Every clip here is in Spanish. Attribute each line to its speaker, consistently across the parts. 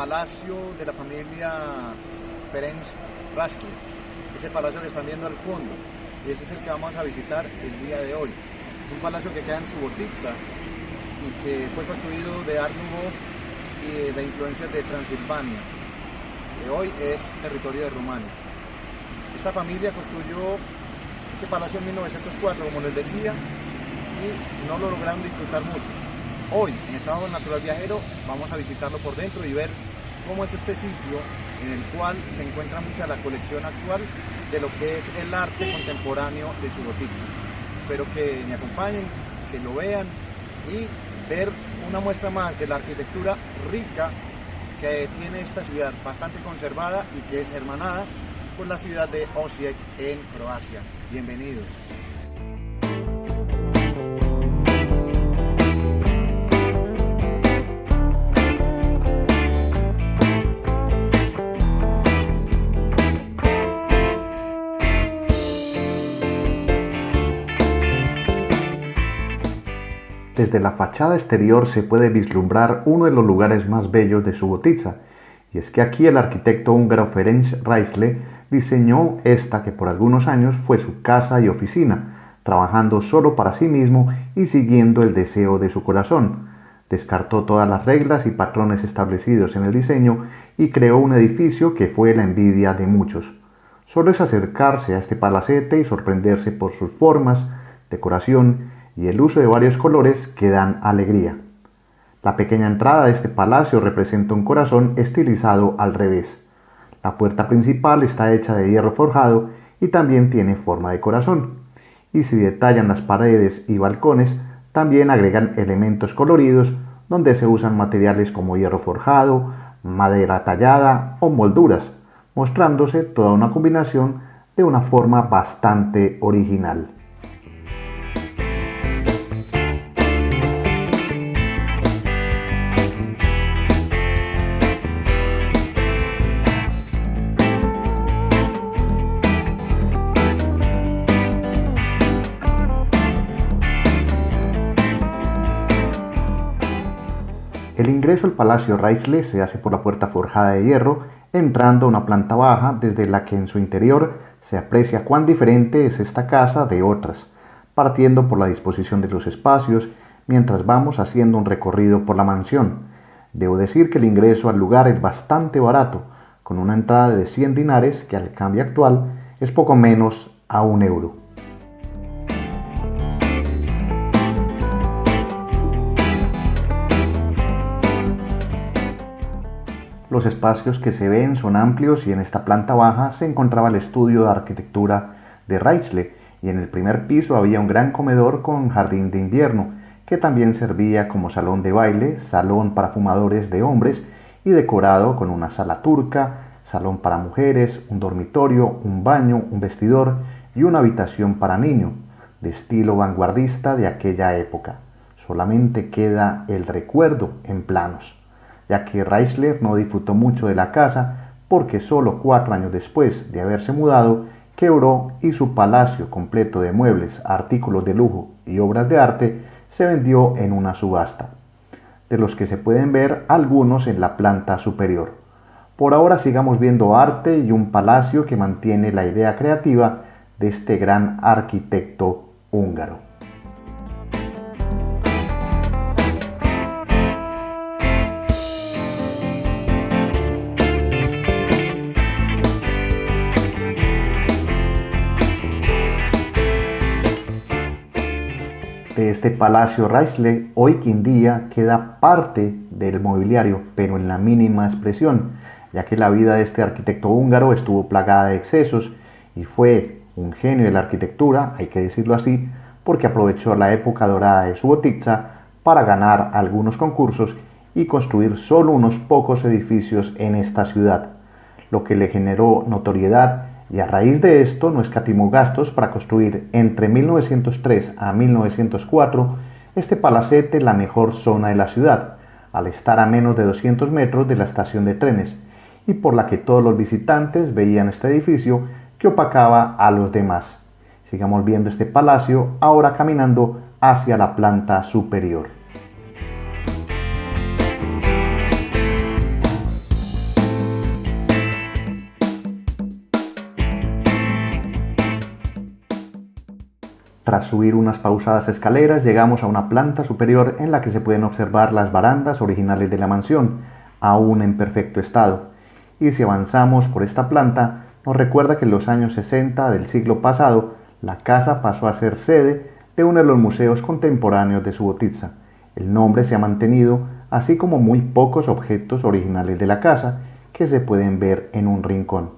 Speaker 1: palacio de la familia Ferenc Rashleigh, ese palacio que están viendo al fondo, y ese es el que vamos a visitar el día de hoy. Es un palacio que queda en Subotica y que fue construido de Art Nouveau y de influencias de Transilvania, que hoy es territorio de Rumania. Esta familia construyó este palacio en 1904, como les decía, y no lo lograron disfrutar mucho. Hoy, en Estado Natural Viajero, vamos a visitarlo por dentro y ver cómo es este sitio en el cual se encuentra mucha la colección actual de lo que es el arte contemporáneo de Subotica. Espero que me acompañen, que lo vean y ver una muestra más de la arquitectura rica que tiene esta ciudad, bastante conservada y que es hermanada con la ciudad de Osijek en Croacia. Bienvenidos.
Speaker 2: Desde la fachada exterior se puede vislumbrar uno de los lugares más bellos de Subotica, y es que aquí el arquitecto húngaro Ferenc Rashleigh diseñó esta que por algunos años fue su casa y oficina, trabajando solo para sí mismo y siguiendo el deseo de su corazón. Descartó todas las reglas y patrones establecidos en el diseño y creó un edificio que fue la envidia de muchos. Solo es acercarse a este palacete y sorprenderse por sus formas, decoración y el uso de varios colores que dan alegría. La pequeña entrada de este palacio representa un corazón estilizado al revés. La puerta principal está hecha de hierro forjado y también tiene forma de corazón. Y si detallan las paredes y balcones, también agregan elementos coloridos donde se usan materiales como hierro forjado, madera tallada o molduras, mostrándose toda una combinación de una forma bastante original. El ingreso al Palacio Rashleigh se hace por la puerta forjada de hierro, entrando a una planta baja desde la que en su interior se aprecia cuán diferente es esta casa de otras, partiendo por la disposición de los espacios mientras vamos haciendo un recorrido por la mansión. Debo decir que el ingreso al lugar es bastante barato, con una entrada de 100 dinares que al cambio actual es poco menos a €1. Los espacios que se ven son amplios y en esta planta baja se encontraba el estudio de arquitectura de Rashleigh y en el primer piso había un gran comedor con jardín de invierno que también servía como salón de baile, salón para fumadores de hombres y decorado con una sala turca, salón para mujeres, un dormitorio, un baño, un vestidor y una habitación para niños, de estilo vanguardista de aquella época. Solamente queda el recuerdo en planos, ya que Rashleigh no disfrutó mucho de la casa porque solo 4 años después de haberse mudado, quebró y su palacio completo de muebles, artículos de lujo y obras de arte se vendió en una subasta, de los que se pueden ver algunos en la planta superior. Por ahora sigamos viendo arte y un palacio que mantiene la idea creativa de este gran arquitecto húngaro. De este Palacio Rashleigh hoy en día queda parte del mobiliario, pero en la mínima expresión, ya que la vida de este arquitecto húngaro estuvo plagada de excesos y fue un genio de la arquitectura, hay que decirlo así, porque aprovechó la época dorada de Subotica para ganar algunos concursos y construir solo unos pocos edificios en esta ciudad, lo que le generó notoriedad. Y a raíz de esto no escatimó gastos para construir entre 1903 a 1904 este palacete en la mejor zona de la ciudad, al estar a menos de 200 metros de la estación de trenes, y por la que todos los visitantes veían este edificio que opacaba a los demás. Sigamos viendo este palacio ahora caminando hacia la planta superior. Tras subir unas pausadas escaleras, llegamos a una planta superior en la que se pueden observar las barandas originales de la mansión, aún en perfecto estado. Y si avanzamos por esta planta, nos recuerda que en los años 60 del siglo pasado, la casa pasó a ser sede de uno de los museos contemporáneos de Subotica. El nombre se ha mantenido, así como muy pocos objetos originales de la casa que se pueden ver en un rincón.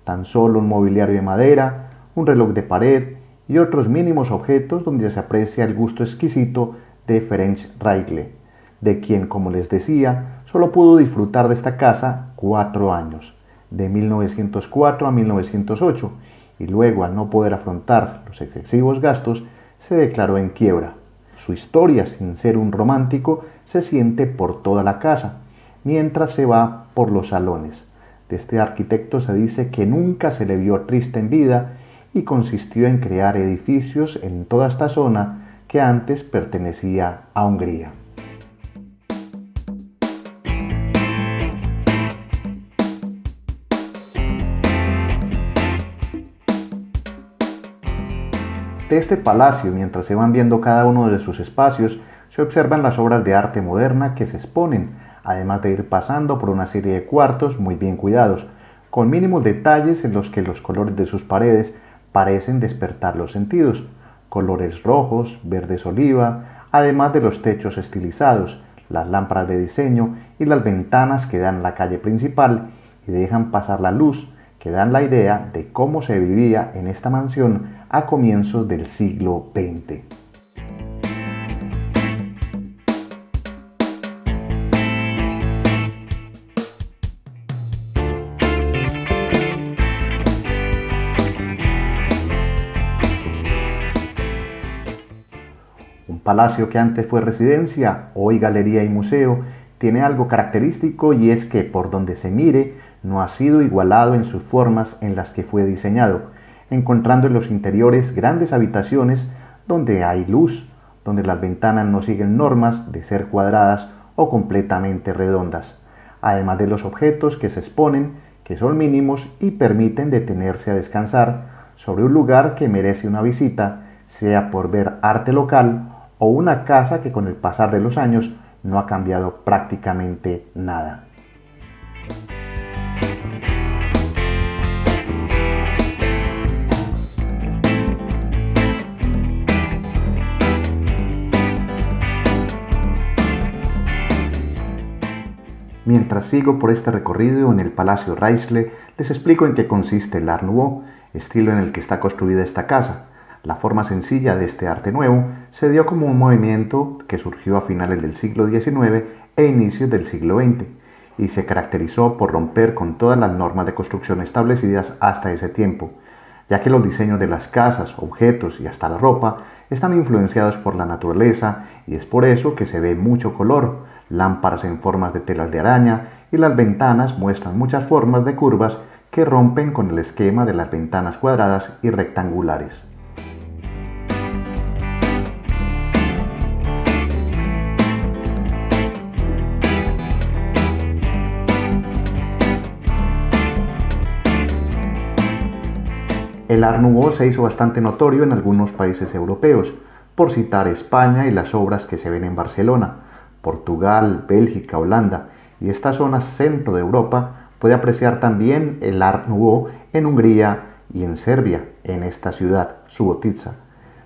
Speaker 2: Tan solo un mobiliario de madera, un reloj de pared y otros mínimos objetos donde se aprecia el gusto exquisito de Ferenc Raigle, de quien, como les decía, solo pudo disfrutar de esta casa 4 años, de 1904 a 1908, y luego, al no poder afrontar los excesivos gastos, se declaró en quiebra. Su historia, sin ser un romántico, se siente por toda la casa, mientras se va por los salones. De este arquitecto se dice que nunca se le vio triste en vida y consistió en crear edificios en toda esta zona que antes pertenecía a Hungría. De este palacio, mientras se van viendo cada uno de sus espacios, se observan las obras de arte moderna que se exponen, además de ir pasando por una serie de cuartos muy bien cuidados, con mínimos detalles en los que los colores de sus paredes parecen despertar los sentidos, colores rojos, verdes oliva, además de los techos estilizados, las lámparas de diseño y las ventanas que dan a la calle principal y dejan pasar la luz, que dan la idea de cómo se vivía en esta mansión a comienzos del siglo XX. Un palacio que antes fue residencia, hoy galería y museo, tiene algo característico y es que por donde se mire no ha sido igualado en sus formas en las que fue diseñado, encontrando en los interiores grandes habitaciones donde hay luz, donde las ventanas no siguen normas de ser cuadradas o completamente redondas, además de los objetos que se exponen, que son mínimos y permiten detenerse a descansar sobre un lugar que merece una visita, sea por ver arte local o una casa que con el pasar de los años no ha cambiado prácticamente nada. Mientras sigo por este recorrido en el Palacio Raigle, les explico en qué consiste el Art Nouveau, estilo en el que está construida esta casa. La forma sencilla de este arte nuevo se dio como un movimiento que surgió a finales del siglo XIX e inicios del siglo XX, y se caracterizó por romper con todas las normas de construcción establecidas hasta ese tiempo, ya que los diseños de las casas, objetos y hasta la ropa están influenciados por la naturaleza, y es por eso que se ve mucho color, lámparas en formas de telas de araña, y las ventanas muestran muchas formas de curvas que rompen con el esquema de las ventanas cuadradas y rectangulares. El Art Nouveau se hizo bastante notorio en algunos países europeos, por citar España y las obras que se ven en Barcelona, Portugal, Bélgica, Holanda, y esta zona centro de Europa puede apreciar también el Art Nouveau en Hungría y en Serbia, en esta ciudad, Subotica,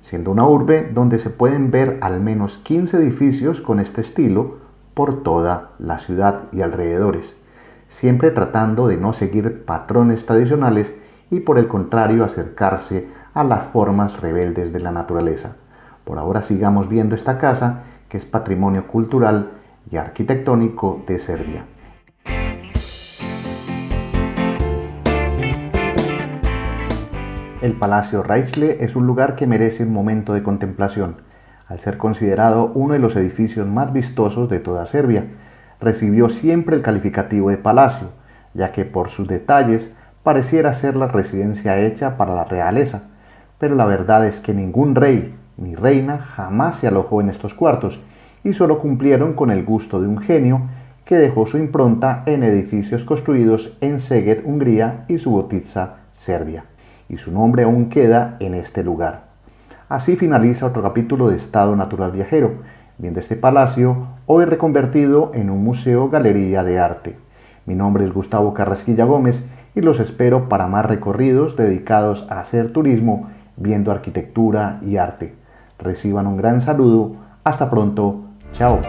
Speaker 2: siendo una urbe donde se pueden ver al menos 15 edificios con este estilo por toda la ciudad y alrededores, siempre tratando de no seguir patrones tradicionales y por el contrario acercarse a las formas rebeldes de la naturaleza. Por ahora sigamos viendo esta casa, que es patrimonio cultural y arquitectónico de Serbia. El Palacio Raigle es un lugar que merece un momento de contemplación, al ser considerado uno de los edificios más vistosos de toda Serbia. Recibió siempre el calificativo de palacio, ya que por sus detalles pareciera ser la residencia hecha para la realeza, pero la verdad es que ningún rey ni reina jamás se alojó en estos cuartos y solo cumplieron con el gusto de un genio que dejó su impronta en edificios construidos en Szeged, Hungría y Subotica, Serbia, y su nombre aún queda en este lugar. Así finaliza otro capítulo de Estado Natural Viajero, viendo este palacio hoy reconvertido en un museo galería de arte. Mi nombre es Gustavo Carrasquilla Gómez y los espero para más recorridos dedicados a hacer turismo viendo arquitectura y arte. Reciban un gran saludo. Hasta pronto. Chao.